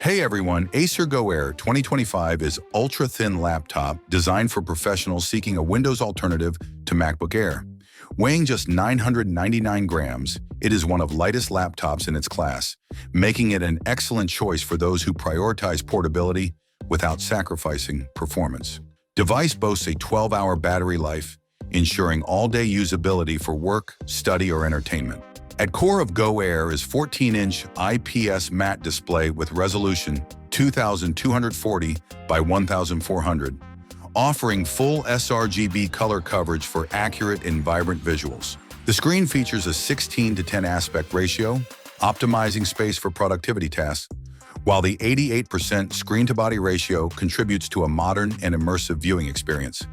Hey everyone, Acer Go Air 2025 is ultra-thin laptop designed for professionals seeking a Windows alternative to MacBook Air. Weighing just 999 grams, it is one of lightest laptops in its class, making it an excellent choice for those who prioritize portability without sacrificing performance. Device boasts a 12-hour battery life, ensuring all-day usability for work, study, or entertainment. At core of Go Air is 14-inch IPS matte display with resolution 2240 by 1400, offering full sRGB color coverage for accurate and vibrant visuals. The screen features a 16:10 aspect ratio, optimizing space for productivity tasks, while the 88% screen-to-body ratio contributes to a modern and immersive viewing experience.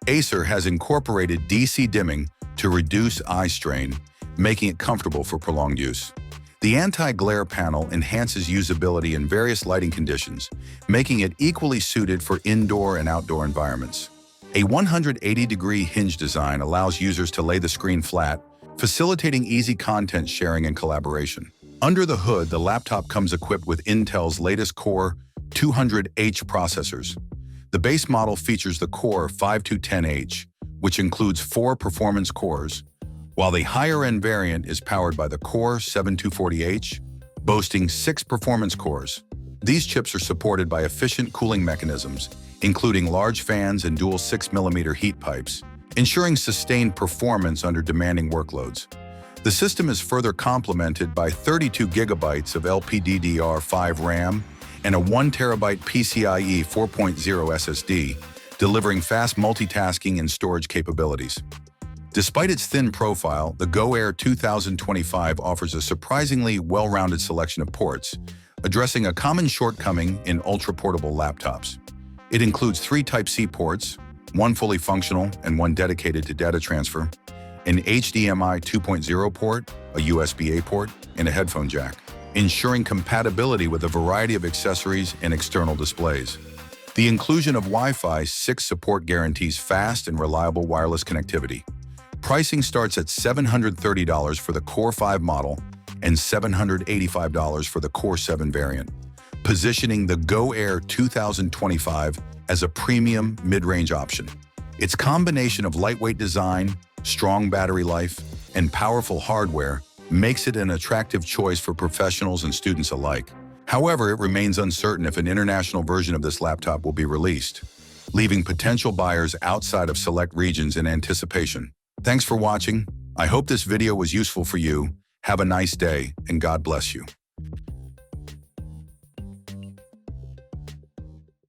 Acer has incorporated DC dimming to reduce eye strain, making it comfortable for prolonged use. The anti-glare panel enhances usability in various lighting conditions, making it equally suited for indoor and outdoor environments. A 180-degree hinge design allows users to lay the screen flat, facilitating easy content sharing and collaboration. Under the hood, the laptop comes equipped with Intel's latest Core 200H processors. The base model features the Core 5210H, which includes 4 performance cores, while the higher-end variant is powered by the Core 7240H, boasting 6 performance cores. These chips are supported by efficient cooling mechanisms, including large fans and dual 6mm heat pipes, ensuring sustained performance under demanding workloads. The system is further complemented by 32 GB of LPDDR5 RAM and a 1TB PCIe 4.0 SSD, delivering fast multitasking and storage capabilities. Despite its thin profile, the Go Air 2025 offers a surprisingly well-rounded selection of ports, addressing a common shortcoming in ultra-portable laptops. It includes 3 Type-C ports, 1 fully functional and 1 dedicated to data transfer, an HDMI 2.0 port, a USB-A port, and a headphone jack, ensuring compatibility with a variety of accessories and external displays. The inclusion of Wi-Fi 6 support guarantees fast and reliable wireless connectivity. Pricing starts at $730 for the Core 5 model and $785 for the Core 7 variant, positioning the Go Air 2025 as a premium mid-range option. Its combination of lightweight design, strong battery life, and powerful hardware makes it an attractive choice for professionals and students alike. However, it remains uncertain if an international version of this laptop will be released, leaving potential buyers outside of select regions in anticipation. Thanks for watching. I hope this video was useful for you. Have a nice day, and God bless you.